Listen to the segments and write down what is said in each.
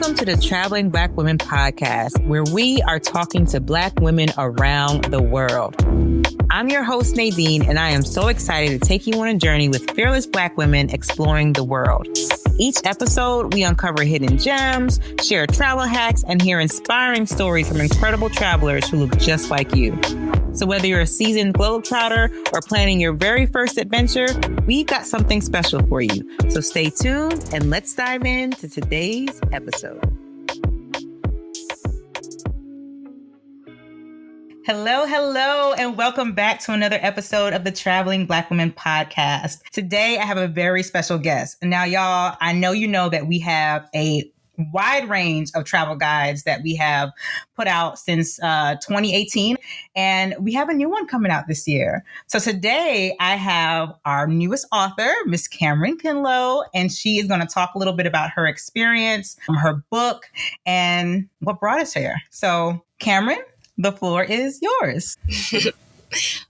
Welcome to the Traveling Black Women podcast, where we are talking to Black women around the world. I'm your host, Nadine, and I am so excited to take you on a journey with fearless Black women exploring the world. Each episode, we uncover hidden gems, share travel hacks, and hear inspiring stories from incredible travelers who look just like you. So whether you're a seasoned globetrotter or planning your very first adventure, we've got something special for you. So stay tuned and let's dive into today's episode. Hello, and welcome back to another episode of the Traveling Black Women podcast. Today, I have a very special guest. Now, y'all, I know you know that we have a wide range of travel guides that we have put out since 2018, and we have a new one coming out this year. So today, I have our newest author, Miss Kamryn Kinlow, and she is going to talk a little bit about her experience, her book, and what brought us here. So, Kamryn, the floor is yours.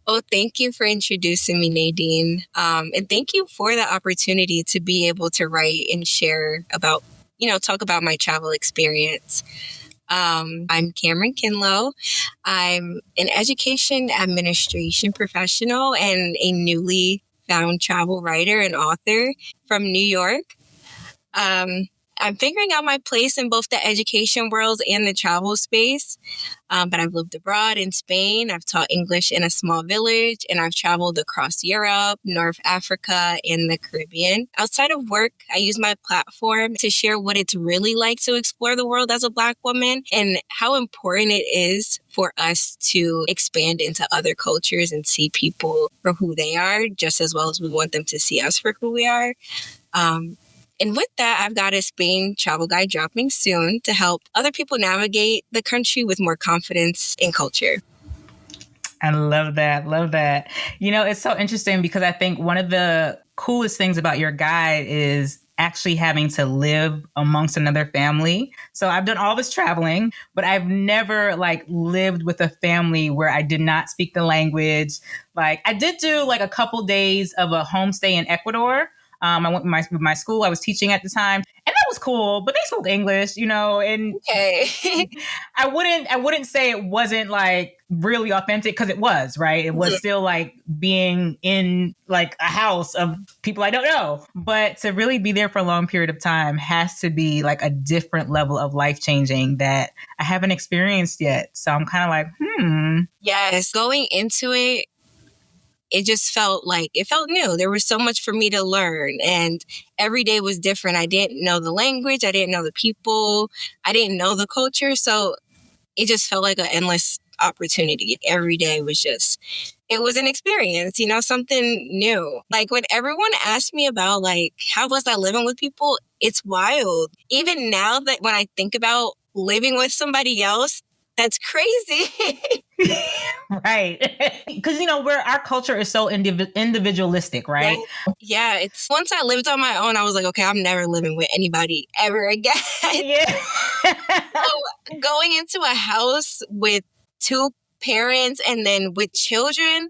Oh, thank you for introducing me, Nadine. And thank you for the opportunity to be able to write and share about, talk about my travel experience. I'm Kamryn Kinlow. I'm an education administration professional and a newly found travel writer and author from New York. I'm figuring out my place in both the education world and the travel space. But I've lived abroad in Spain. I've taught English in a small village, and I've traveled across Europe, North Africa, and the Caribbean. Outside of work, I use my platform to share what it's really like to explore the world as a Black woman and how important it is for us to expand into other cultures and see people for who they are, just as well as we want them to see us for who we are. And with that, I've got a Spain travel guide dropping soon to help other people navigate the country with more confidence in culture. I love that. It's so interesting because I think one of the coolest things about your guide is actually having to live amongst another family. So I've done all this traveling, but I've never lived with a family where I did not speak the language. I did do a couple days of a homestay in Ecuador. I went with my school. I was teaching at the time, and that was cool. But they spoke English, and okay. I wouldn't say it wasn't really authentic because it was, right. It was still being in a house of people I don't know. But to really be there for a long period of time has to be a different level of life changing that I haven't experienced yet. So I'm kind of Yes, going into it. It just felt new. There was so much for me to learn, and every day was different. I didn't know the language. I didn't know the people. I didn't know the culture. So it just felt like an endless opportunity. Every day was it was an experience, something new. When everyone asked me about how was I living with people, it's wild. Even now that when I think about living with somebody else, that's crazy. Right. Because, where our culture is so individualistic, right? Yeah. It's once I lived on my own, I was like, okay, I'm never living with anybody ever again. Yeah. So going into a house with two parents and then with children,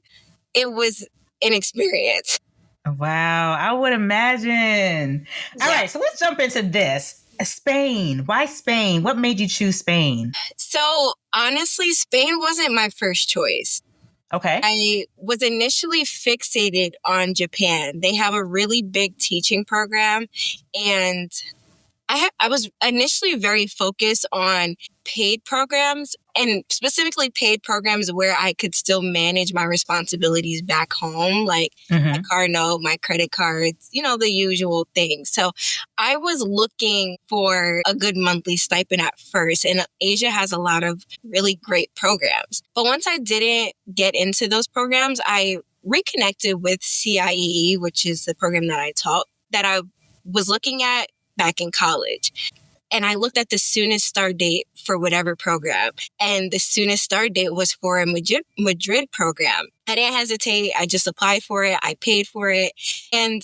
it was an experience. Wow. I would imagine. Yeah. All right. So let's jump into this. Spain. Why Spain? What made you choose Spain? So honestly, Spain wasn't my first choice. Okay. I was initially fixated on Japan. They have a really big teaching program, and I was initially very focused on paid programs, and specifically paid programs where I could still manage my responsibilities back home, like my car note, my credit cards, the usual things. So I was looking for a good monthly stipend at first, and Asia has a lot of really great programs. But once I didn't get into those programs, I reconnected with CIEE, which is the program that I taught, that I was looking at back in college. And I looked at the soonest start date for whatever program. And the soonest start date was for a Madrid program. I didn't hesitate. I just applied for it. I paid for it. And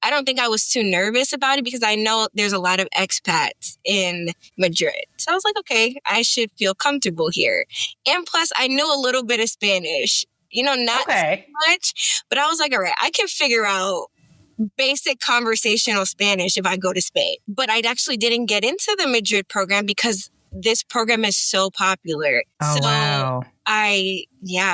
I don't think I was too nervous about it because I know there's a lot of expats in Madrid. So I was like, okay, I should feel comfortable here. And plus, I knew a little bit of Spanish. Not too much. But I was like, all right, I can figure out basic conversational Spanish if I go to Spain. But I actually didn't get into the Madrid program because this program is so popular. Oh, wow. I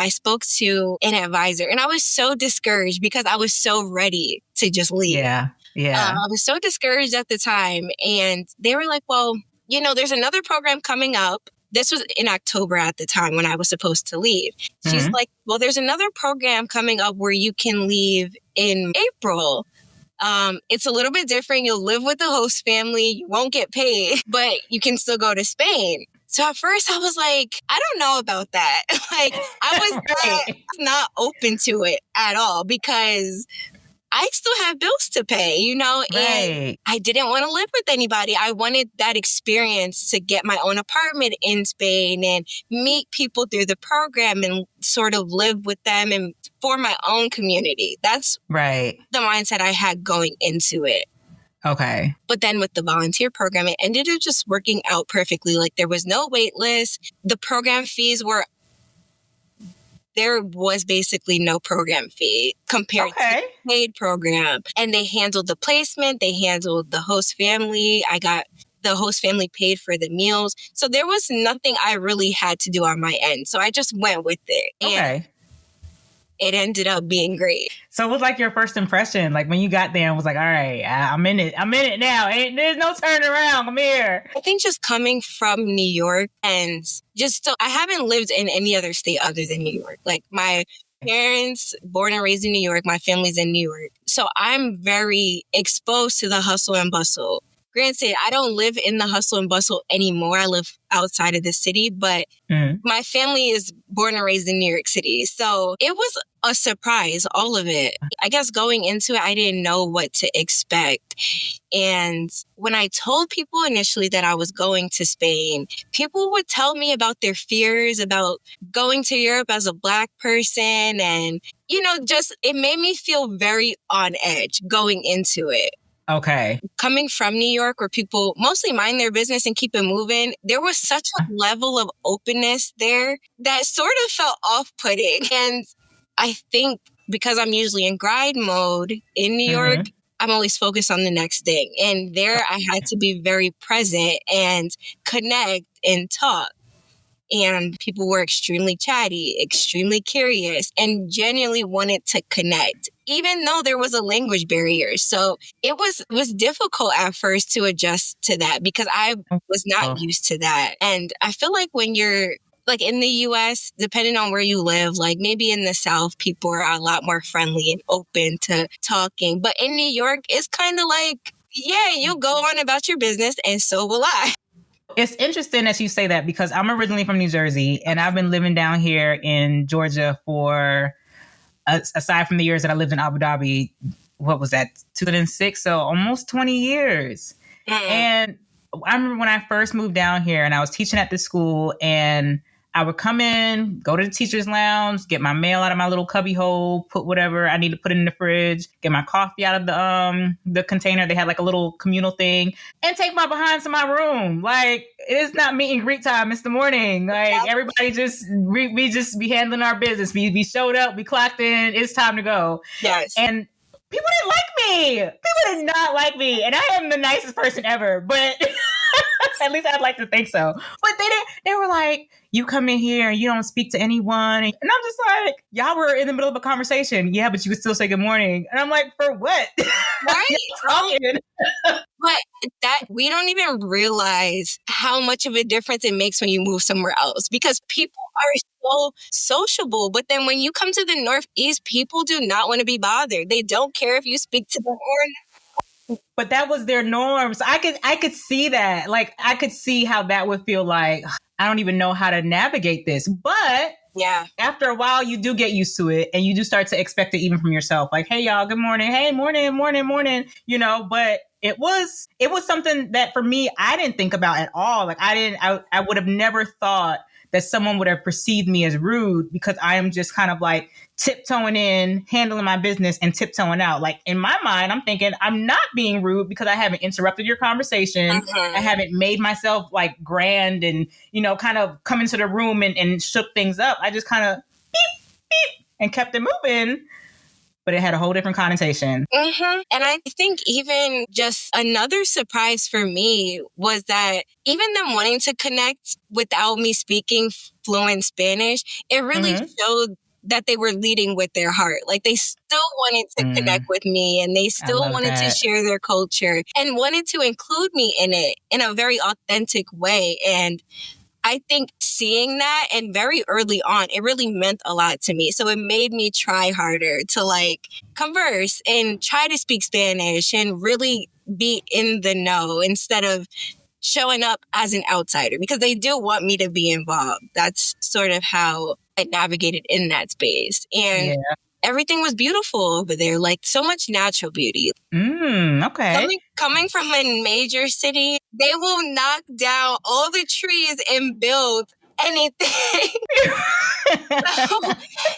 spoke to an advisor and I was so discouraged because I was so ready to just leave. Yeah. I was so discouraged at the time. And they were like, well, there's another program coming up. This was in October at the time when I was supposed to leave. She's like, well, there's another program coming up where you can leave in April. It's a little bit different. You'll live with the host family. You won't get paid, but you can still go to Spain. So at first I was like, I don't know about that. Like I was not open to it at all because I still have bills to pay, and I didn't want to live with anybody. I wanted that experience to get my own apartment in Spain and meet people through the program and sort of live with them and form my own community. That's the mindset I had going into it. Okay. But then with the volunteer program, it ended up just working out perfectly. Like there was no wait list. The program fees there was basically no program fee compared to the paid program. And they handled the placement. They handled the host family. I got the host family paid for the meals. So there was nothing I really had to do on my end. So I just went with it. And it ended up being great. So what was like your first impression? Like when you got there and was like, all right, I'm in it now. There's no turning around. I'm here. I think just coming from New York and I haven't lived in any other state other than New York. Like my parents, born and raised in New York, my family's in New York. So I'm very exposed to the hustle and bustle. Granted, I don't live in the hustle and bustle anymore. I live outside of the city, but my family is born and raised in New York City. So it was a surprise, all of it. I guess going into it, I didn't know what to expect. And when I told people initially that I was going to Spain, people would tell me about their fears about going to Europe as a Black person. And, it made me feel very on edge going into it. Okay. Coming from New York where people mostly mind their business and keep it moving, there was such a level of openness there that sort of felt off-putting. And I think because I'm usually in grind mode in New York, I'm always focused on the next thing. And there I had to be very present and connect and talk. And people were extremely chatty, extremely curious, and genuinely wanted to connect, even though there was a language barrier. So it was difficult at first to adjust to that because I was not used to that. And I feel like when you're like in the US, depending on where you live, like maybe in the South, people are a lot more friendly and open to talking. But in New York, it's kind of like, yeah, you go on about your business and so will I. It's interesting that you say that because I'm originally from New Jersey and I've been living down here in Georgia for, aside from the years that I lived in Abu Dhabi, what was that, 2006? So almost 20 years. And I remember when I first moved down here and I was teaching at this school and I would come in, go to the teacher's lounge, get my mail out of my little cubby hole, put whatever I need to put in the fridge, get my coffee out of the container. They had like a little communal thing and take my behind to my room. Like it's not meet and greet time. It's the morning. Like everybody we just be handling our business. We showed up, we clocked in. It's time to go. Yes. And people didn't like me. People did not like me. And I am the nicest person ever, but at least I'd like to think so. But they were like, you come in here and you don't speak to anyone. And I'm just like, y'all were in the middle of a conversation. Yeah, but you would still say good morning. And I'm like, for what? Right? But that we don't even realize how much of a difference it makes when you move somewhere else because people are so sociable. But then when you come to the Northeast, people do not want to be bothered. They don't care if you speak to them or not. But that was their norm. So I could see that. Like, I could see how that would feel like, I don't even know how to navigate this. But yeah, after a while, you do get used to it and you do start to expect it even from yourself. Like, hey, y'all, good morning. Hey, morning. But it was something that for me, I didn't think about at all. Like, I would have never thought that someone would have perceived me as rude because I am just kind of like tiptoeing in, handling my business and tiptoeing out. Like in my mind, I'm thinking I'm not being rude because I haven't interrupted your conversation. I haven't made myself like grand and, kind of come into the room and shook things up. I just kind of beep, beep and kept it moving. but it had a whole different connotation. And I think even just another surprise for me was that even them wanting to connect without me speaking fluent Spanish, it really showed that they were leading with their heart. Like they still wanted to connect with me, and they still wanted to share their culture and wanted to include me in it in a very authentic way. And I think seeing that, and very early on, it really meant a lot to me. So it made me try harder to like converse and try to speak Spanish and really be in the know instead of showing up as an outsider, because they do want me to be involved. That's sort of how I navigated in that space. And everything was beautiful over there, like so much natural beauty. Okay. Coming from a major city, they will knock down all the trees and build anything.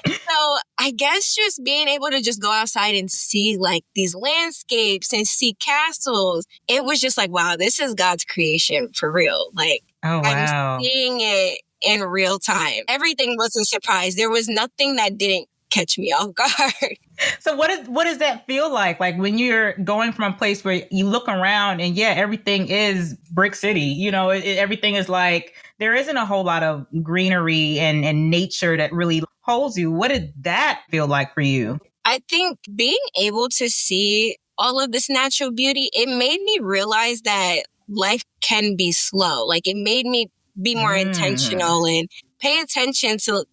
So I guess just being able to just go outside and see like these landscapes and see castles, it was just like, wow, this is God's creation for real. Like, oh, wow. I'm seeing it in real time. Everything was a surprise. There was nothing that didn't catch me off guard. So what does that feel like? Like when you're going from a place where you look around and everything is brick city, you know, everything is like, there isn't a whole lot of greenery and nature that really holds you. What did that feel like for you? I think being able to see all of this natural beauty, it made me realize that life can be slow. Like it made me be more intentional and pay attention to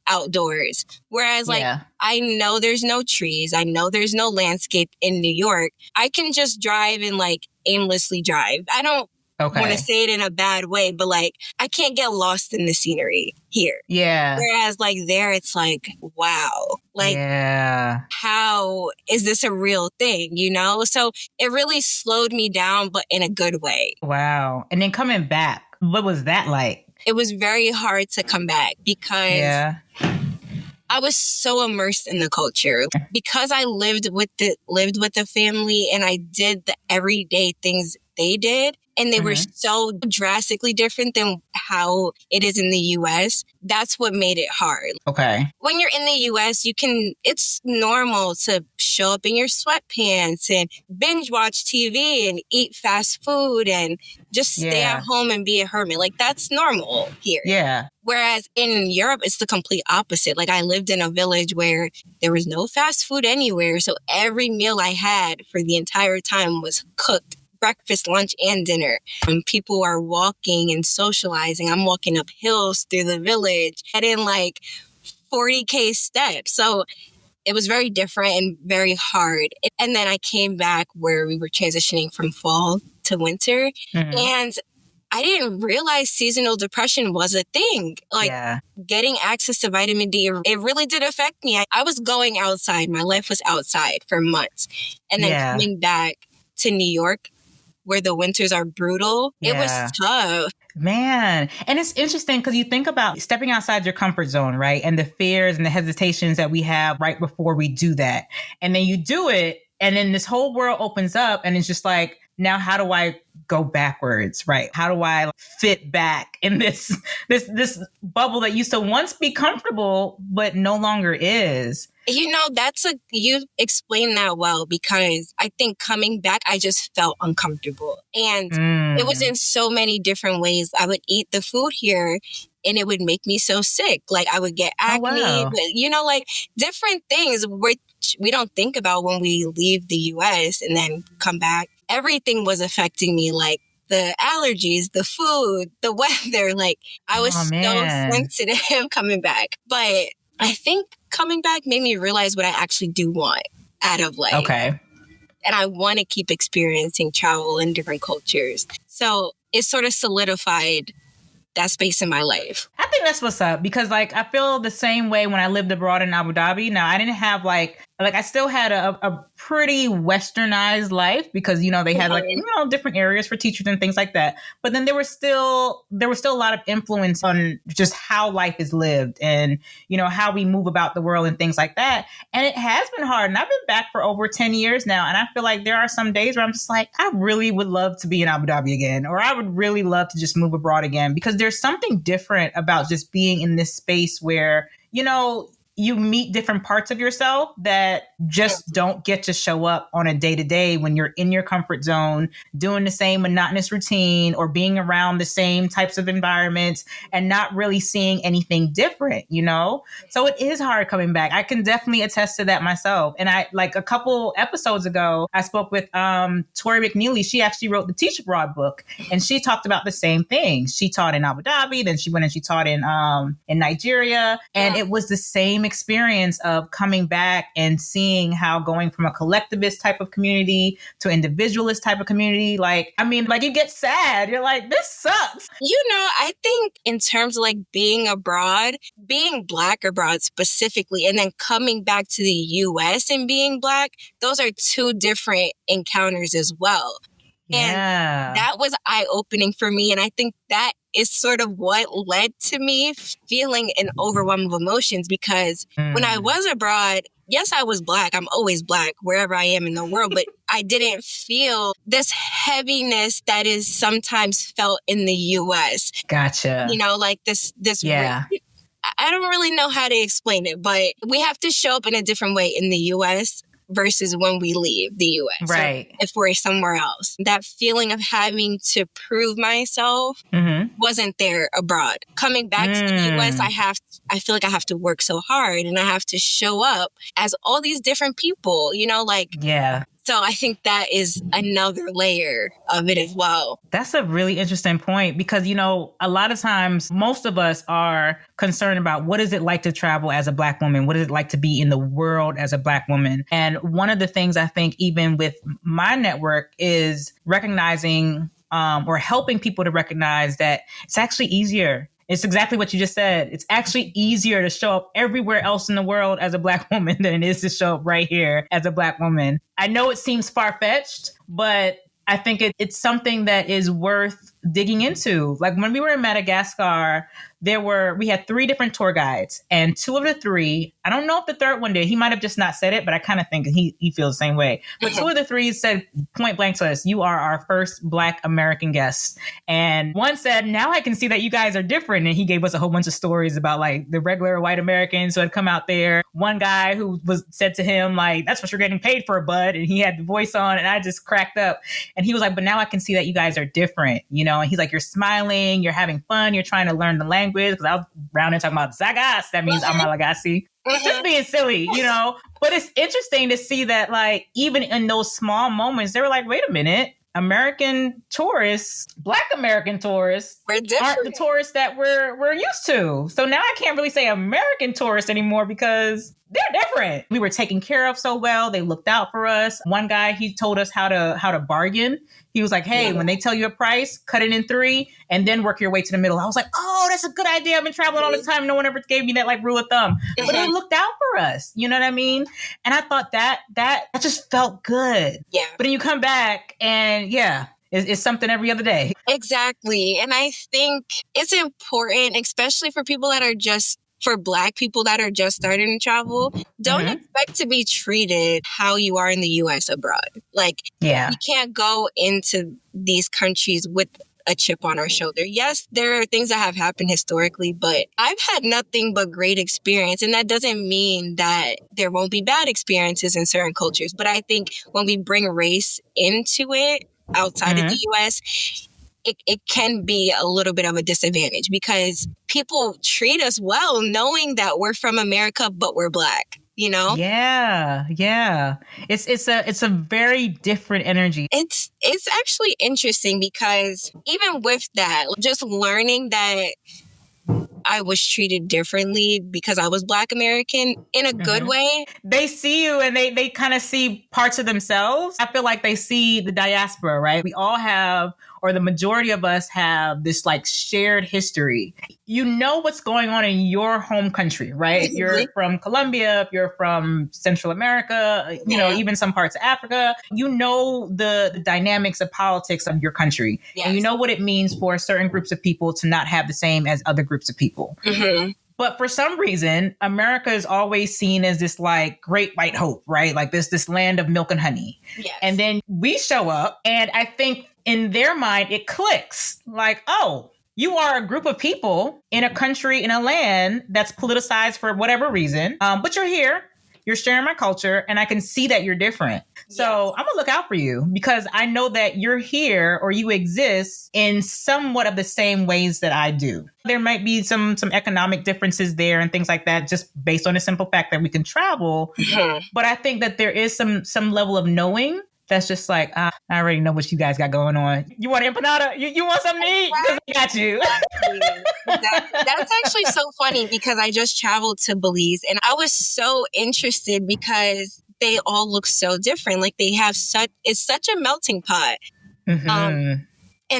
outdoors. Whereas like, I know there's no trees. I know there's no landscape in New York. I can just drive and like aimlessly drive. I don't want to say it in a bad way, but like, I can't get lost in the scenery here. Yeah. Whereas like there, it's like, wow, like, how is this a real thing? You know? So it really slowed me down, but in a good way. Wow. And then coming back, what was that like? It was very hard to come back because I was so immersed in the culture. Because I lived with the family and I did the everyday things they did, and they were so drastically different than how it is in the US. That's what made it hard. Okay. When you're in the US, it's normal to show up in your sweatpants and binge watch TV and eat fast food and just stay at home and be a hermit. Like that's normal here. Yeah. Whereas in Europe, it's the complete opposite. Like I lived in a village where there was no fast food anywhere. So every meal I had for the entire time was cooked. Breakfast, lunch, and dinner. And people are walking and socializing. I'm walking up hills through the village and in like 40K steps. So it was very different and very hard. And then I came back where we were transitioning from fall to winter. And I didn't realize seasonal depression was a thing. Like getting access to vitamin D, it really did affect me. I was going outside. My life was outside for months. And then coming back to New York, where the winters are brutal, it was tough. Man. And it's interesting because you think about stepping outside your comfort zone, right? And the fears and the hesitations that we have right before we do that. And then you do it. And then this whole world opens up and it's just like, now how do I go backwards, right? How do I fit back in this bubble that used to once be comfortable, but no longer is? You know, you explained that well, because I think coming back, I just felt uncomfortable. And it was in so many different ways. I would eat the food here and it would make me so sick. Like I would get acne, but, you know, like different things which we don't think about when we leave the US and then come back. Everything was affecting me, like the allergies, the food, the weather. Like I was so sensitive coming back. But I think coming back made me realize what I actually do want out of life. Okay. And I want to keep experiencing travel in different cultures. So it sort of solidified that space in my life. I think that's what's up, because like I feel the same way when I lived abroad in Abu Dhabi. Now I didn't have like I still had a pretty westernized life because, you know, they had like, you know, different areas for teachers and things like that. But then there was still a lot of influence on just how life is lived and, you know, how we move about the world and things like that. And it has been hard. And I've been back for over 10 years now. And I feel like there are some days where I'm just like, I really would love to be in Abu Dhabi again, or I would really love to just move abroad again, because there's something different about just being in this space where, you know, you meet different parts of yourself that just don't get to show up on a day to day when you're in your comfort zone, doing the same monotonous routine or being around the same types of environments and not really seeing anything different, you know? So it is hard coming back. I can definitely attest to that myself. And I, like a couple episodes ago, I spoke with Tori McNeely. She actually wrote the Teach Abroad book, and she talked about the same thing. She taught in Abu Dhabi, then she went and she taught in Nigeria. And it was the same experience of coming back and seeing how going from a collectivist type of community to individualist type of community, like, I mean, like, you get sad. You're like, this sucks. You know, I think in terms of like being abroad, being Black abroad specifically, and then coming back to the US and being Black, those are two different encounters as well. Yeah. And that was eye-opening for me. And I think that is sort of what led to me feeling an overwhelm of emotions, because when I was abroad, yes, I was Black. I'm always Black wherever I am in the world, but I didn't feel this heaviness that is sometimes felt in the US. Gotcha. You know, like this Yeah. I don't really know how to explain it, but we have to show up in a different way in the US versus when we leave the US. Right. Or if we're somewhere else. That feeling of having to prove myself wasn't there abroad. Coming back to the US, I feel like I have to work so hard and I have to show up as all these different people, you know, like, yeah. So I think that is another layer of it as well. That's a really interesting point because, you know, a lot of times most of us are concerned about what is it like to travel as a Black woman? What is it like to be in the world as a Black woman? And one of the things I think even with my network is recognizing or helping people to recognize that it's actually easier. It's exactly what you just said. It's actually easier to show up everywhere else in the world as a Black woman than it is to show up right here as a Black woman. I know it seems far-fetched, but I think it's something that is worth digging into. Like when we were in Madagascar, we had 3 different tour guides, and 2 of the 3, I don't know if the third one did. He might have just not said it, but I kind of think he feels the same way. But 2 of the 3 said point blank to us, "You are our first Black American guest." And one said, "Now I can see that you guys are different." And he gave us a whole bunch of stories about like the regular white Americans who had come out there. One guy who said to him, like, "That's what you're getting paid for, bud." And he had the voice on, and I just cracked up. And he was like, "But now I can see that you guys are different, you know?" And he's like, "You're smiling, you're having fun, you're trying to learn the language." Because I was around there talking about Zagas, that means Amalagasi. Just being silly, you know? But it's interesting to see that, like, even in those small moments, they were like, wait a minute, American tourists, Black American tourists, aren't the tourists that we're used to. So now I can't really say American tourists anymore because they're different. We were taken care of so well. They looked out for us. One guy, he told us how to bargain. He was like, "Hey, when they tell you a price, cut it in 3 and then work your way to the middle." I was like, "Oh, that's a good idea. I've been traveling all this time. No one ever gave me that like rule of thumb." But they looked out for us. You know what I mean? And I thought that just felt good. Yeah. But then you come back and it's something every other day. Exactly. And I think it's important, especially for people that are for Black people that are just starting to travel, don't expect to be treated how you are in the US abroad. Like, you can't go into these countries with a chip on our shoulder. Yes, there are things that have happened historically, but I've had nothing but great experience. And that doesn't mean that there won't be bad experiences in certain cultures. But I think when we bring race into it outside of the US, it can be a little bit of a disadvantage because people treat us well knowing that we're from America, but we're Black, you know? Yeah. It's a very different energy. It's actually interesting because even with that, just learning that I was treated differently because I was Black American in a good way. They see you and they kind of see parts of themselves. I feel like they see the diaspora, right? We all have, or the majority of us have, this like shared history. You know what's going on in your home country, right? If you're from Colombia, if you're from Central America, you know, even some parts of Africa, you know the dynamics of politics of your country. Yes. And you know what it means for certain groups of people to not have the same as other groups of people. But for some reason, America is always seen as this like great white hope, right? Like this land of milk and honey. Yes. And then we show up and I think in their mind, it clicks like, oh, you are a group of people in a country, in a land that's politicized for whatever reason. But you're here. You're sharing my culture, and I can see that you're different. So I'm going to look out for you because I know that you're here or you exist in somewhat of the same ways that I do. There might be some economic differences there and things like that, just based on the simple fact that we can travel. But I think that there is some level of knowing that's just like, I already know what you guys got going on. You want empanada? You want something to eat? Because I got you. Exactly. That's actually so funny because I just traveled to Belize and I was so interested because they all look so different. Like they have it's such a melting pot. And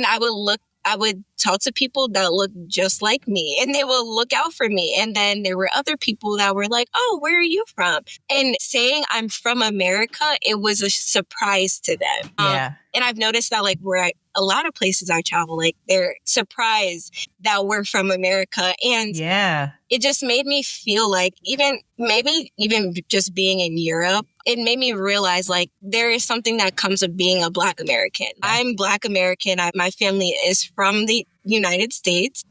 I would talk to people that look just like me and they will look out for me. And then there were other people that were like, oh, where are you from? And saying I'm from America, it was a surprise to them. And I've noticed that like a lot of places I travel, like they're surprised that we're from America. And it just made me feel like even just being in Europe, it made me realize like there is something that comes of being a Black American. I'm Black American. My family is from the United States.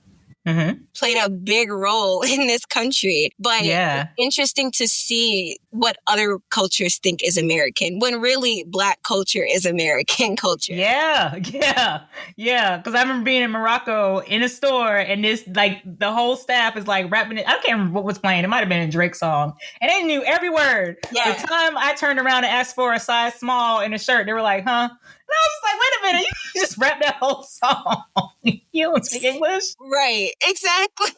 Played a big role in this country. But it's interesting to see what other cultures think is American when really Black culture is American culture. Yeah. Because I remember being in Morocco in a store and this, like, the whole staff is like rapping it. I can't remember what was playing. It might have been a Drake song. And they knew every word. Yeah. The time I turned around and asked for a size small in a shirt, they were like, huh? And I was just like, wait a minute, you just rap that whole song. You don't speak English? Right, exactly.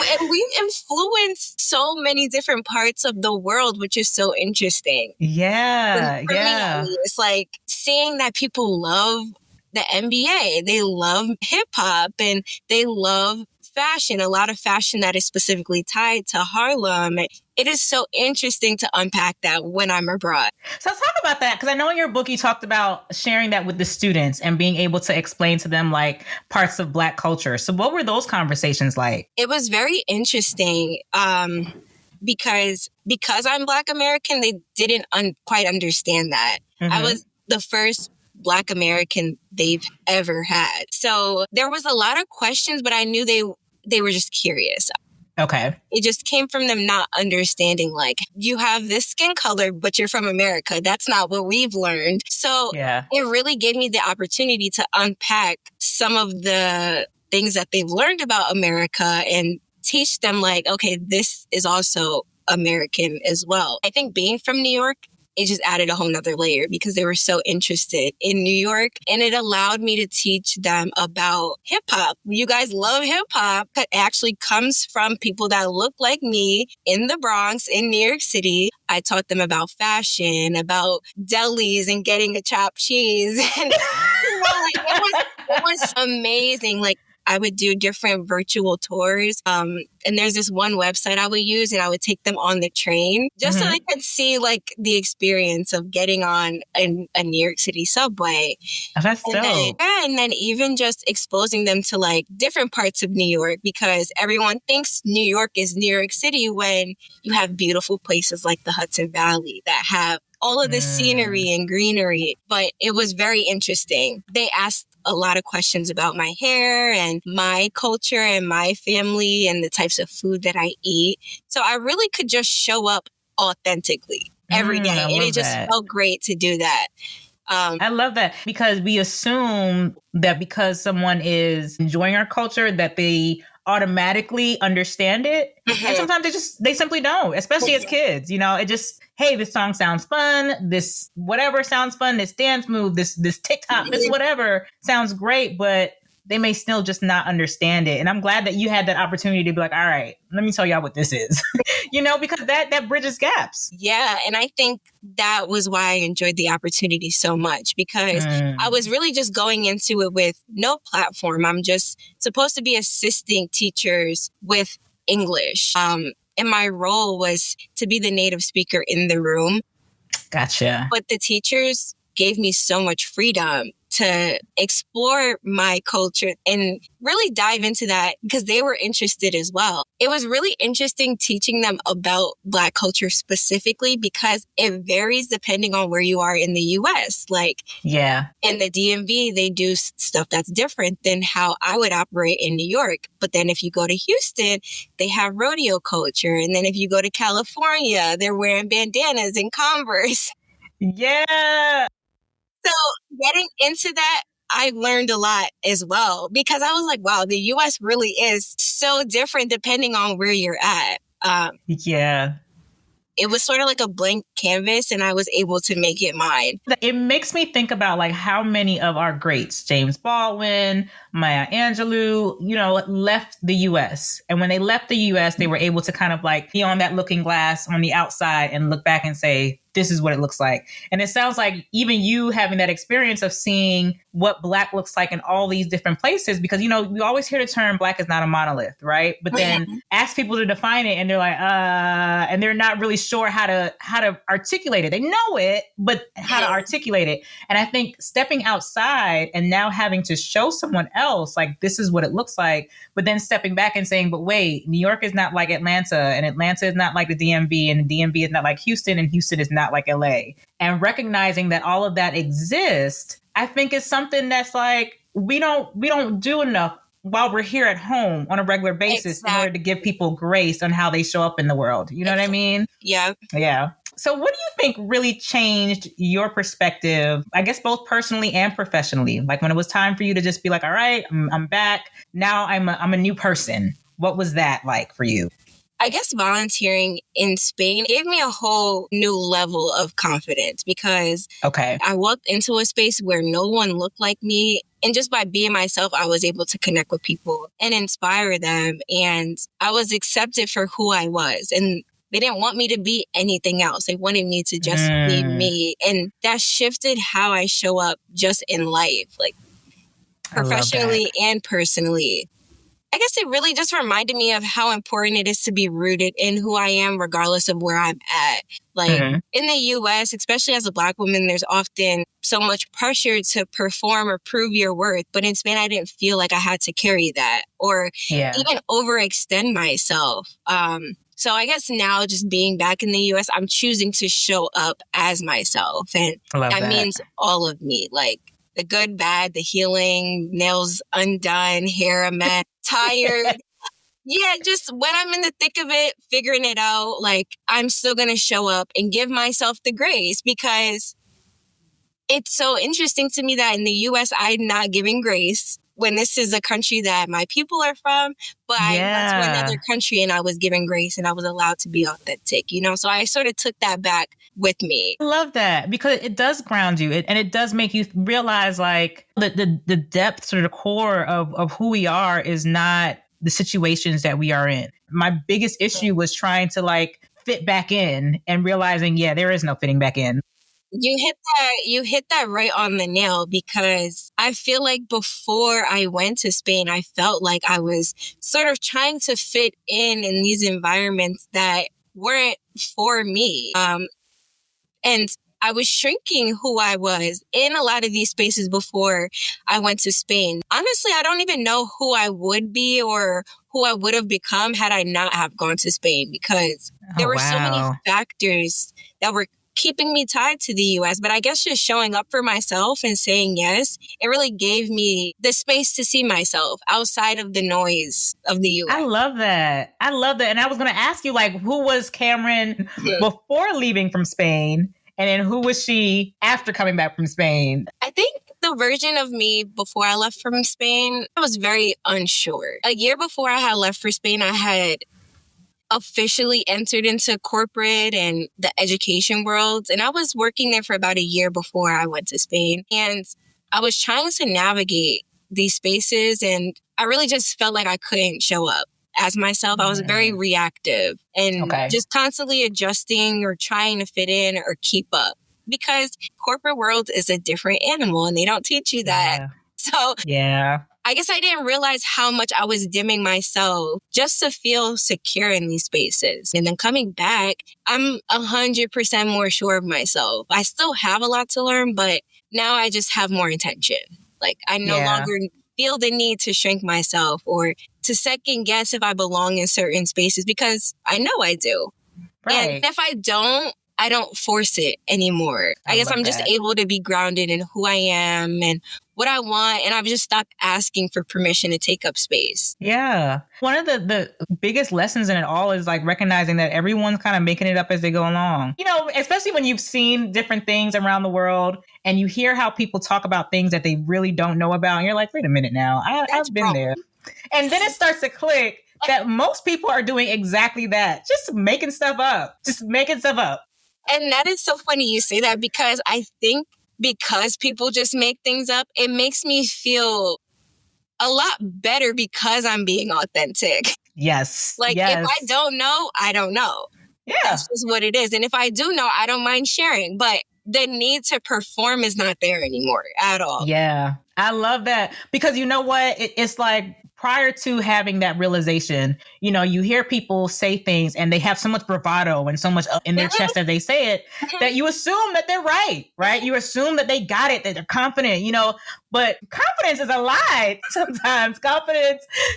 And we've influenced so many different parts of the world, which is so interesting. Yeah. It's like seeing that people love the NBA, they love hip hop, and they love fashion, a lot of fashion that is specifically tied to Harlem. It is so interesting to unpack that when I'm abroad. So talk about that, because I know in your book you talked about sharing that with the students and being able to explain to them like parts of Black culture. So what were those conversations like? It was very interesting because I'm Black American, they didn't quite understand that. I was the first Black American they've ever had. So there was a lot of questions, but I knew they were just curious. Okay. It just came from them not understanding, like, you have this skin color, but you're from America. That's not what we've learned. So it really gave me the opportunity to unpack some of the things that they've learned about America and teach them, like, okay, this is also American as well. I think being from New York, it just added a whole nother layer because they were so interested in New York. And it allowed me to teach them about hip hop. You guys love hip hop. It actually comes from people that look like me in the Bronx, in New York City. I taught them about fashion, about delis and getting a chopped cheese. And it was amazing. Like, I would do different virtual tours. And there's this one website I would use and I would take them on the train just so they could see like the experience of getting on a New York City subway. Oh, that's dope. And then even just exposing them to like different parts of New York, because everyone thinks New York is New York City when you have beautiful places like the Hudson Valley that have all of the scenery and greenery. But it was very interesting. They asked a lot of questions about my hair and my culture and my family and the types of food that I eat. So I really could just show up authentically every day. And it just felt great to do that. I love that, because we assume that because someone is enjoying our culture that they automatically understand it. And sometimes they simply don't, especially as kids. You know, it just, hey, this song sounds fun. This whatever sounds fun. This dance move, this TikTok, this whatever sounds great, but they may still just not understand it. And I'm glad that you had that opportunity to be like, all right, let me tell y'all what this is, you know, because that bridges gaps. Yeah. And I think that was why I enjoyed the opportunity so much, because I was really just going into it with no platform. I'm just supposed to be assisting teachers with English. And my role was to be the native speaker in the room. Gotcha. But the teachers gave me so much freedom to explore my culture and really dive into that because they were interested as well. It was really interesting teaching them about Black culture specifically because it varies depending on where you are in the US. Like, yeah, in the DMV, they do stuff that's different than how I would operate in New York. But then if you go to Houston, they have rodeo culture. And then if you go to California, they're wearing bandanas and Converse. yeah. So getting into that, I learned a lot as well because I was like, wow, the US really is so different depending on where you're at. Yeah. It was sort of like a blank canvas and I was able to make it mine. It makes me think about like how many of our greats, James Baldwin, Maya Angelou, left the US. And when they left the US, they were able to kind of like be on that looking glass on the outside and look back and say, this is what it looks like. And it sounds like even you having that experience of seeing what Black looks like in all these different places, because, we always hear the term Black is not a monolith, right? But then ask people to define it and they're like, and they're not really sure how to articulate it. They know it, but how to articulate it. And I think stepping outside and now having to show someone else, like, this is what it looks like, but then stepping back and saying, but wait, New York is not like Atlanta, and Atlanta is not like the DMV, and the DMV is not like Houston, and Houston is not like LA. And recognizing that all of that exists, I think is something that's like, we don't do enough while we're here at home on a regular basis in order to give people grace on how they show up in the world. You know what I mean? Yeah. Yeah. So what do you think really changed your perspective, I guess both personally and professionally? Like when it was time for you to just be like, all right, I'm back. Now I'm a new person. What was that like for you? I guess volunteering in Spain gave me a whole new level of confidence because I walked into a space where no one looked like me. And just by being myself, I was able to connect with people and inspire them. And I was accepted for who I was. And they didn't want me to be anything else. They wanted me to just be me. And that shifted how I show up just in life, like professionally and personally. I guess it really just reminded me of how important it is to be rooted in who I am, regardless of where I'm at. Like in the US, especially as a Black woman, there's often so much pressure to perform or prove your worth. But in Spain, I didn't feel like I had to carry that or even overextend myself. So I guess now just being back in the US, I'm choosing to show up as myself. And that means all of me, like the good, bad, the healing, nails undone, hair a mess, tired. Yeah, just when I'm in the thick of it, figuring it out, like I'm still going to show up and give myself the grace because it's so interesting to me that in the US, I'm not giving grace when this is a country that my people are from, but I went to another country and I was given grace and I was allowed to be authentic, So I sort of took that back with me. I love that because it does ground you and it does make you realize like the depths or the core of who we are is not the situations that we are in. My biggest issue was trying to like fit back in and realizing, there is no fitting back in. You hit that right on the nail because I feel like before I went to Spain, I felt like I was sort of trying to fit in these environments that weren't for me. And I was shrinking who I was in a lot of these spaces before I went to Spain. Honestly, I don't even know who I would be or who I would have become had I not have gone to Spain because there were so many factors that were keeping me tied to the US. But I guess just showing up for myself and saying yes, it really gave me the space to see myself outside of the noise of the US. I love that. And I was going to ask you, like, who was Kamryn before leaving from Spain? And then who was she after coming back from Spain? I think the version of me before I left from Spain, I was very unsure. A year before I had left for Spain, I had officially entered into corporate and the education world. And I was working there for about a year before I went to Spain. And I was trying to navigate these spaces and I really just felt like I couldn't show up as myself. I was very reactive and just constantly adjusting or trying to fit in or keep up because corporate world is a different animal and they don't teach you that. So I guess I didn't realize how much I was dimming myself just to feel secure in these spaces. And then coming back, I'm 100% more sure of myself. I still have a lot to learn, but now I just have more intention. Like, I no longer feel the need to shrink myself or to second guess if I belong in certain spaces, because I know I do. Right. And if I don't force it anymore. I guess I'm just able to be grounded in who I am and what I want. And I've just stopped asking for permission to take up space. Yeah. One of the biggest lessons in it all is like recognizing that everyone's kind of making it up as they go along. You know, especially when you've seen different things around the world and you hear how people talk about things that they really don't know about. And you're like, wait a minute now, I've been there. And then it starts to click that most people are doing exactly that. Just making stuff up. And that is so funny you say that, because I think because people just make things up, it makes me feel a lot better because I'm being authentic. Yes. Like, if I don't know, I don't know. Yeah. That's just what it is. And if I do know, I don't mind sharing. But the need to perform is not there anymore at all. Yeah. I love that, because you know what? It's like, prior to having that realization, you know, you hear people say things and they have so much bravado and so much in their chest as they say it, that you assume that they're right? You assume that they got it, that they're confident, you know, but confidence is a lie sometimes.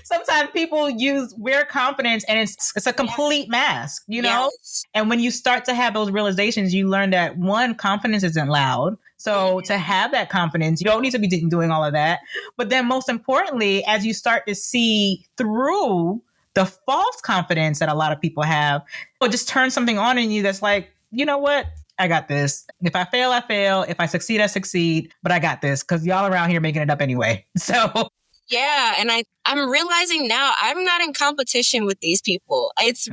Sometimes people wear confidence and it's a complete mask, you know? Yes. And when you start to have those realizations, you learn that, one, confidence isn't loud. So to have that confidence, you don't need to be doing all of that. But then most importantly, as you start to see through the false confidence that a lot of people have, or just turn something on in you that's like, you know what? I got this. If I fail, I fail. If I succeed, I succeed. But I got this, because y'all around here making it up anyway. So... Yeah, and I'm realizing now I'm not in competition with these people. It's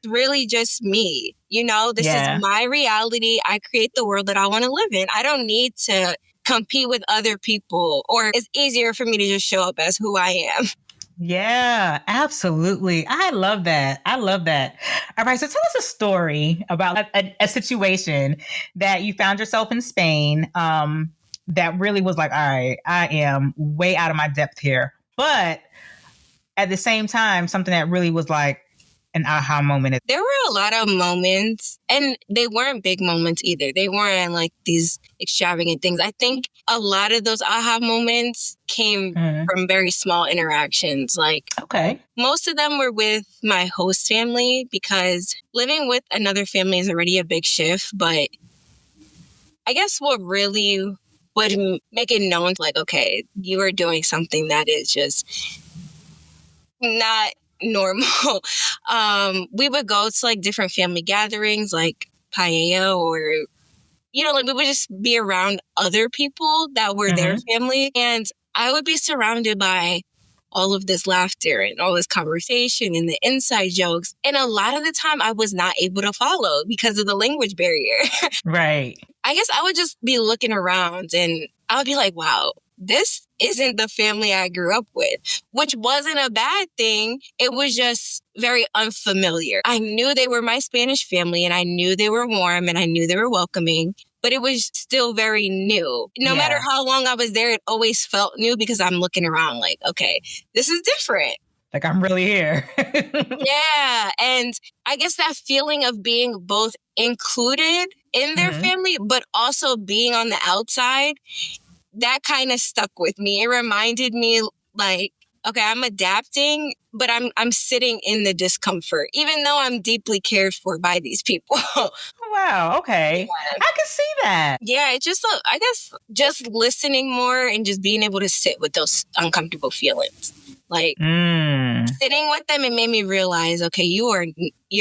really just me. You know, this is my reality. I create the world that I want to live in. I don't need to compete with other people, or it's easier for me to just show up as who I am. Yeah, absolutely. I love that. All right. So tell us a story about a situation that you found yourself in Spain, that really was like, all right, I am way out of my depth here. But at the same time, something that really was like an aha moment. There were a lot of moments, and they weren't big moments either. They weren't like these extravagant things. I think a lot of those aha moments came from very small interactions. Like, most of them were with my host family, because living with another family is already a big shift. But I guess what really would make it known, like, okay, you are doing something that is just not normal. We would go to like different family gatherings, like paella, or, you know, like we would just be around other people that were their family. And I would be surrounded by all of this laughter and all this conversation and the inside jokes. And a lot of the time I was not able to follow because of the language barrier. Right. I guess I would just be looking around and I would be like, wow, this isn't the family I grew up with, which wasn't a bad thing. It was just very unfamiliar. I knew they were my Spanish family, and I knew they were warm, and I knew they were welcoming, but it was still very new. No matter how long I was there, it always felt new, because I'm looking around like, okay, this is different. Like, I'm really here. Yeah. And I guess that feeling of being both included in their family, but also being on the outside, that kind of stuck with me. It reminded me, like, okay, I'm adapting, but I'm sitting in the discomfort, even though I'm deeply cared for by these people. Wow. Okay. Yeah. I can see that. Yeah. It's just, I guess, just listening more and just being able to sit with those uncomfortable feelings. Like, sitting with them, it made me realize, okay, you're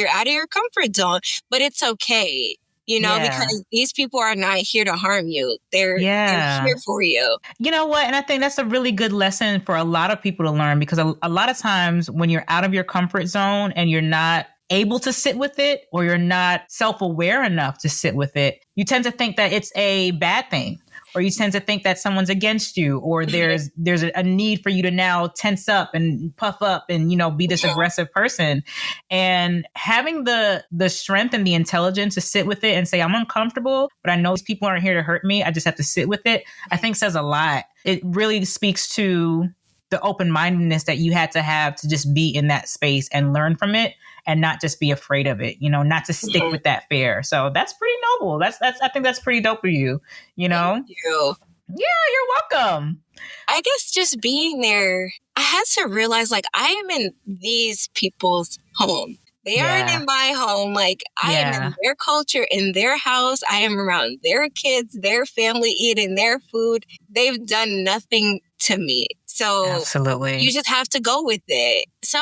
out of your comfort zone, but it's okay. You know, because these people are not here to harm you. They're here for you. You know what? And I think that's a really good lesson for a lot of people to learn, because a lot of times when you're out of your comfort zone and you're not able to sit with it, or you're not self-aware enough to sit with it, you tend to think that it's a bad thing. Or you tend to think that someone's against you, or there's a need for you to now tense up and puff up and, you know, be this aggressive person. And having the strength and the intelligence to sit with it and say, I'm uncomfortable, but I know these people aren't here to hurt me. I just have to sit with it, I think says a lot. It really speaks to the open-mindedness that you had to have to just be in that space and learn from it and not just be afraid of it, not to stick with that fear. So that's pretty noble. I think that's pretty dope for you, Thank you. Yeah, you're welcome. I guess just being there, I had to realize like I am in these people's home. They aren't in my home. Like I am in their culture, in their house. I am around their kids, their family, eating their food. They've done nothing to me. So absolutely, you just have to go with it. So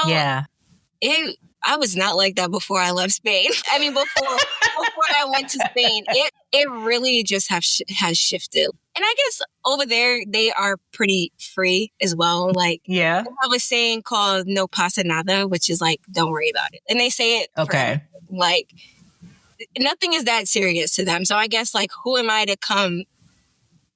I was not like that before I left Spain. I mean, before I went to Spain, it really just has shifted. And I guess over there, they are pretty free as well. Like, they have a saying called no pasa nada, which is like, don't worry about it. And they say it like, nothing is that serious to them. So I guess like, who am I to come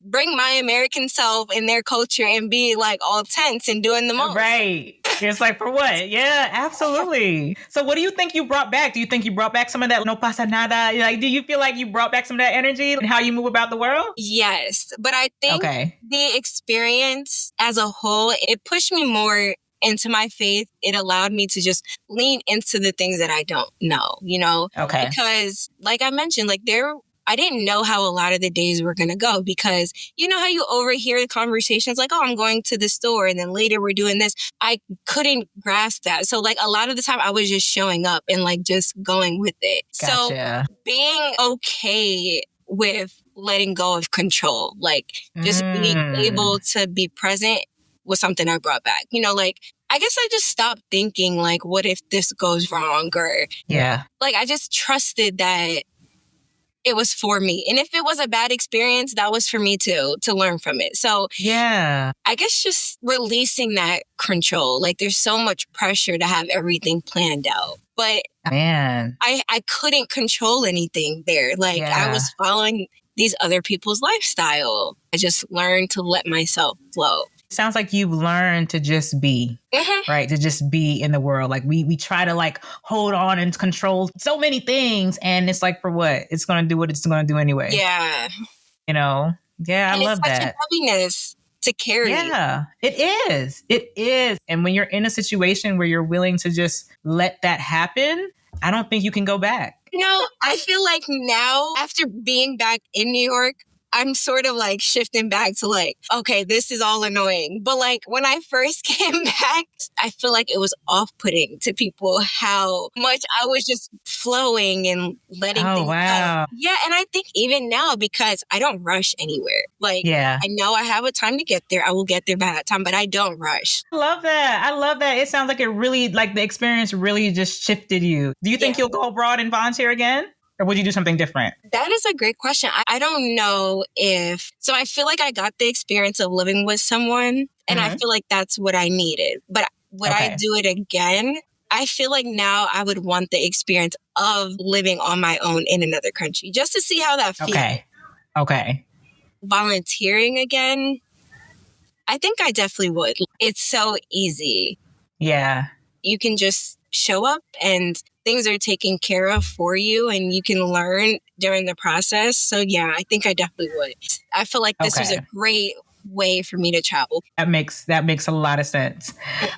bring my American self in their culture and be like all tense and doing the most? Right. It's like, for what? Yeah, absolutely. So what do you think you brought back? Do you think you brought back some of that no pasa nada? Like, do you feel like you brought back some of that energy and how you move about the world? Yes. But I think the experience as a whole, it pushed me more into my faith. It allowed me to just lean into the things that I don't know, Because like I mentioned, like I didn't know how a lot of the days were going to go because you know how you overhear the conversations like, oh, I'm going to the store and then later we're doing this. I couldn't grasp that. So like a lot of the time I was just showing up and like just going with it. Gotcha. So being okay with letting go of control, like just being able to be present was something I brought back. Like I guess I just stopped thinking like, what if this goes wrong? Or like I just trusted that it was for me. And if it was a bad experience, that was for me too, to learn from it. So I guess just releasing that control. Like there's so much pressure to have everything planned out. But I couldn't control anything there. Like I was following these other people's lifestyle. I just learned to let myself flow. Sounds like you've learned to just be, right? To just be in the world. Like we try to like hold on and control so many things. And it's like, for what? It's going to do what it's going to do anyway. Yeah. Yeah, I love that. It's such a heaviness to carry. Yeah, it is. It is. And when you're in a situation where you're willing to just let that happen, I don't think you can go back. I feel like now after being back in New York, I'm sort of like shifting back to like, okay, this is all annoying. But like when I first came back, I feel like it was off-putting to people how much I was just flowing and letting things go. Yeah, and I think even now, because I don't rush anywhere. Like, I know I have a time to get there. I will get there by that time, but I don't rush. I love that. It sounds like it really, like the experience really just shifted you. Do you think you'll go abroad and volunteer again? Or would you do something different? That is a great question. I don't know so I feel like I got the experience of living with someone and I feel like that's what I needed. But would I do it again? I feel like now I would want the experience of living on my own in another country just to see how that feels. Okay. Volunteering again? I think I definitely would. It's so easy. Yeah. You can just show up and things are taken care of for you and you can learn during the process. So yeah, I think I definitely would. I feel like this was a great way for me to travel. That makes a lot of sense.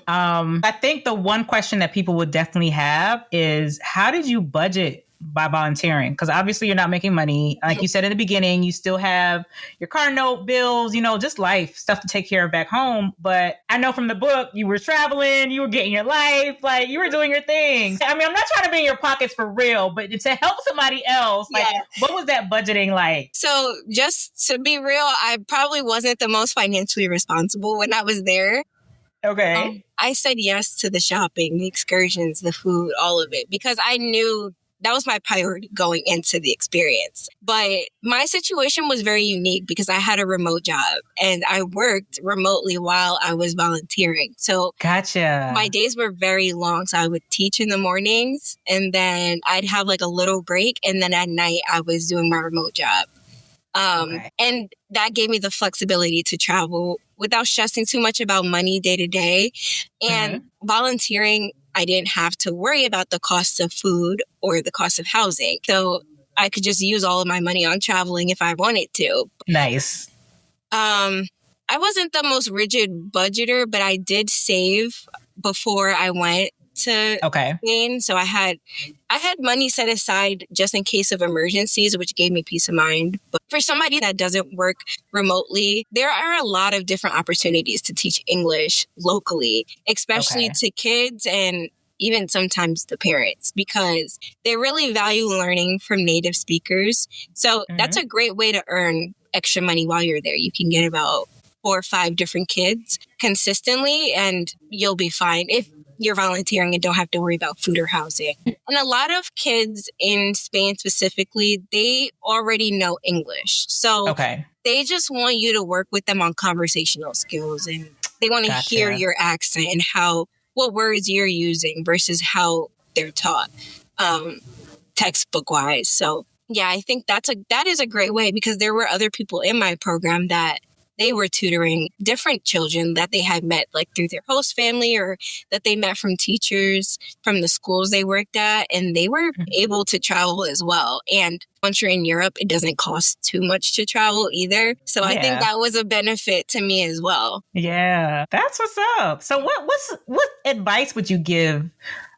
I think the one question that people would definitely have is, how did you budget by volunteering? Because obviously you're not making money. Like you said in the beginning, you still have your car note bills, just life stuff to take care of back home. But I know from the book, you were traveling, you were getting your life, like you were doing your thing. I mean, I'm not trying to be in your pockets for real, but to help somebody else, like what was that budgeting like? So just to be real, I probably wasn't the most financially responsible when I was there. Okay. I said yes to the shopping, the excursions, the food, all of it, because I knew that was my priority going into the experience. But my situation was very unique because I had a remote job and I worked remotely while I was volunteering. So my days were very long. So I would teach in the mornings and then I'd have like a little break. And then at night I was doing my remote job. And that gave me the flexibility to travel without stressing too much about money day to day. And volunteering, I didn't have to worry about the cost of food or the cost of housing. So I could just use all of my money on traveling if I wanted to. Nice. I wasn't the most rigid budgeter, but I did save before I went to Spain. So I had money set aside just in case of emergencies, which gave me peace of mind. But for somebody that doesn't work remotely, there are a lot of different opportunities to teach English locally, especially to kids and even sometimes the parents, because they really value learning from native speakers. So that's a great way to earn extra money while you're there. You can get about 4 or 5 different kids consistently, and you'll be fine if you're volunteering and don't have to worry about food or housing. And a lot of kids in Spain specifically, they already know English. So they just want you to work with them on conversational skills, and they want to hear your accent and what words you're using versus how they're taught textbook wise. So yeah, I think that is a great way, because there were other people in my program that they were tutoring different children that they had met like through their host family or that they met from teachers from the schools they worked at, and they were able to travel as well. And once you're in Europe, it doesn't cost too much to travel either. So I think that was a benefit to me as well. Yeah, that's what's up. So what advice would you give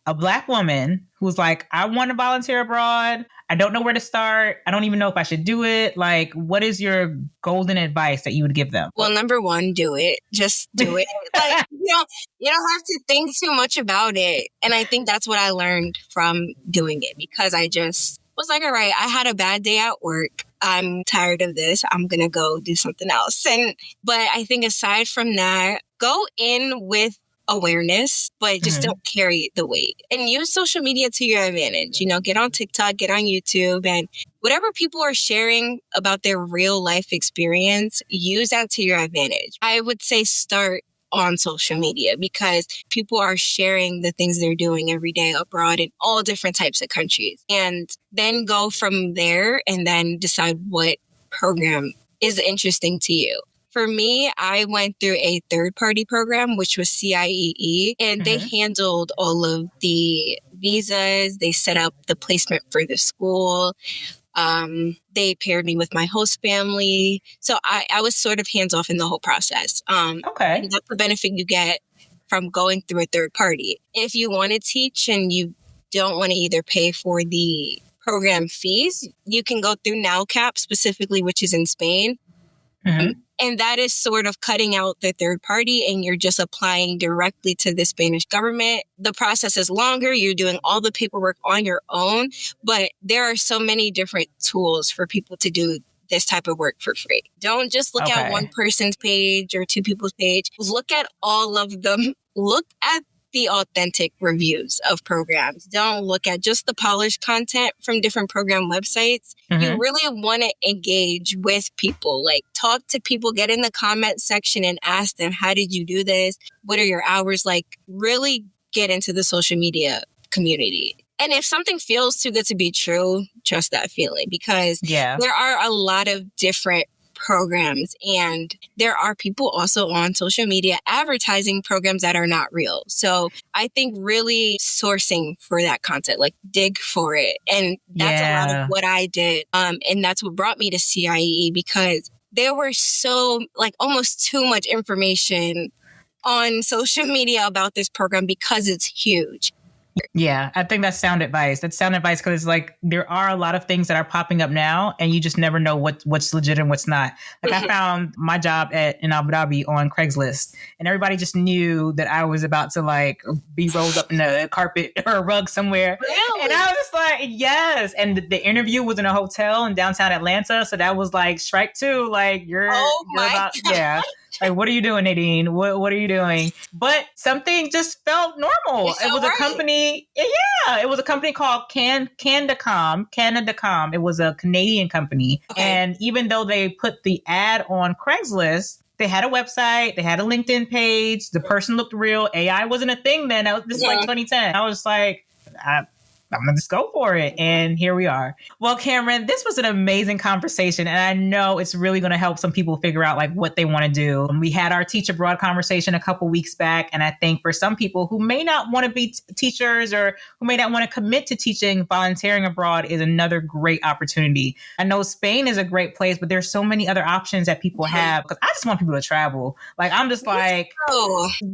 a Black woman who's like, I want to volunteer abroad. I don't know where to start. I don't even know if I should do it. Like, what is your golden advice that you would give them? Well, number one, do it. Just do it. Like, you don't have to think too much about it. And I think that's what I learned from doing it, because I just was like, all right, I had a bad day at work. I'm tired of this. I'm going to go do something else. But I think aside from that, go in with awareness, but just don't carry the weight, and use social media to your advantage. Get on TikTok, get on YouTube, and whatever people are sharing about their real life experience, use that to your advantage. I would say start on social media, because people are sharing the things they're doing every day abroad in all different types of countries, and then go from there and then decide what program is interesting to you. For me, I went through a third-party program, which was CIEE, and they handled all of the visas. They set up the placement for the school. They paired me with my host family. So I was sort of hands-off in the whole process. And that's the benefit you get from going through a third party. If you want to teach and you don't want to either pay for the program fees, you can go through NowCap specifically, which is in Spain. And that is sort of cutting out the third party, and you're just applying directly to the Spanish government. The process is longer. You're doing all the paperwork on your own, but there are so many different tools for people to do this type of work for free. Don't just look at one person's page or 2 people's page. Look at all of them. Look at the authentic reviews of programs. Don't look at just the polished content from different program websites. You really want to engage with people, like talk to people, get in the comment section and ask them, how did you do this? What are your hours like? Really get into the social media community. And if something feels too good to be true, trust that feeling, because there are a lot of different programs, and there are people also on social media advertising programs that are not real. So I think really sourcing for that content, like dig for it. And that's a lot of what I did. And that's what brought me to CIE, because there were so almost too much information on social media about this program because it's huge. Yeah, I think that's sound advice. That's sound advice, because there are a lot of things that are popping up now, and you just never know what's legit and what's not. I found my job in Abu Dhabi on Craigslist, and everybody just knew that I was about to be rolled up in a carpet or a rug somewhere. Really? And I was just like, yes. And the interview was in a hotel in downtown Atlanta, so that was strike 2. You're about, God. What are you doing, Nadine? What are you doing? But something just felt normal. It was a company. Yeah, it was a company called Canada.com. It was a Canadian company. And even though they put the ad on Craigslist, they had a website, they had a LinkedIn page. The person looked real. AI wasn't a thing then. This is 2010. I was like, I'm going to just go for it. And here we are. Well, Kamryn, this was an amazing conversation. And I know it's really going to help some people figure out like what they want to do. We had our teach abroad conversation a couple weeks back. And I think for some people who may not want to be teachers or who may not want to commit to teaching, volunteering abroad is another great opportunity. I know Spain is a great place, but there's so many other options that people have because I just want people to travel. Like, I'm just like,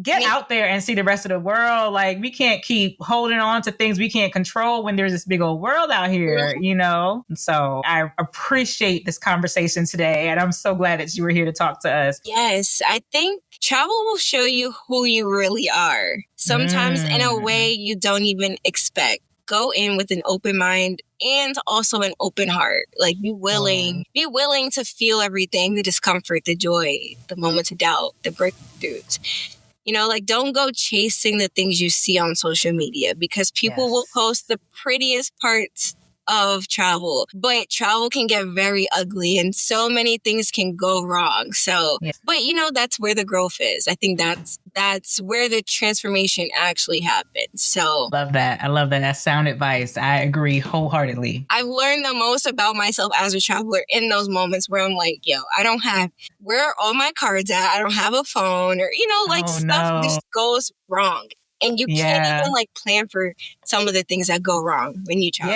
get out there and see the rest of the world. Like, we can't keep holding on to things we can't control when there's this big old world out here, you know? So I appreciate this conversation today. And I'm so glad that you were here to talk to us. Yes, I think travel will show you who you really are. Sometimes in a way you don't even expect. Go in with an open mind and also an open heart. Like be willing to feel everything, the discomfort, the joy, the moments of doubt, the breakthroughs. You know, like don't go chasing the things you see on social media because people will post the prettiest parts of travel, but travel can get very ugly and so many things can go wrong. So, but you know, that's where the growth is. I think that's where the transformation actually happens. So love that. I love that. That's sound advice. I agree wholeheartedly. I've learned the most about myself as a traveler in those moments where I'm like, yo, where are all my cards at? I don't have a phone or, you know, like stuff just goes wrong. And you can't even like plan for some of the things that go wrong when you travel.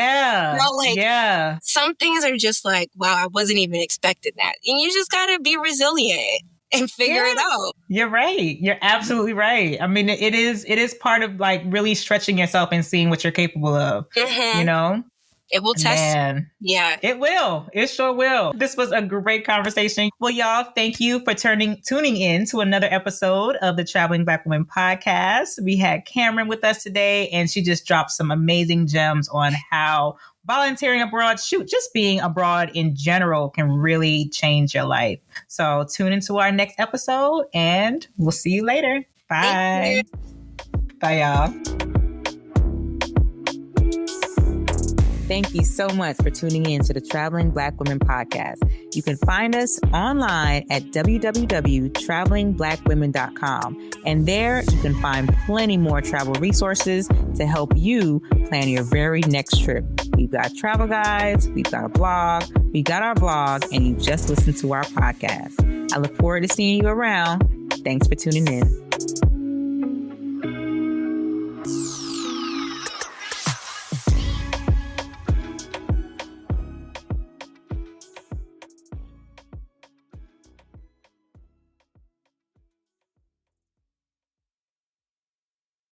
You know, some things are just like, wow, I wasn't even expecting that. And you just got to be resilient and figure it out. You're right. You're absolutely right. I mean, it is part of like really stretching yourself and seeing what you're capable of, you know? It will test. Man. Yeah. It will. It sure will. This was a great conversation. Well, y'all, thank you for tuning in to another episode of the Traveling Black Women podcast. We had Kamryn with us today, and she just dropped some amazing gems on how volunteering abroad, just being abroad in general can really change your life. So tune into our next episode, and we'll see you later. Bye. Bye, y'all. Thank you so much for tuning in to the Traveling Black Women podcast. You can find us online at www.travelingblackwomen.com. And there you can find plenty more travel resources to help you plan your very next trip. We've got travel guides, we've got a blog, we've got our vlog, and you just listened to our podcast. I look forward to seeing you around. Thanks for tuning in.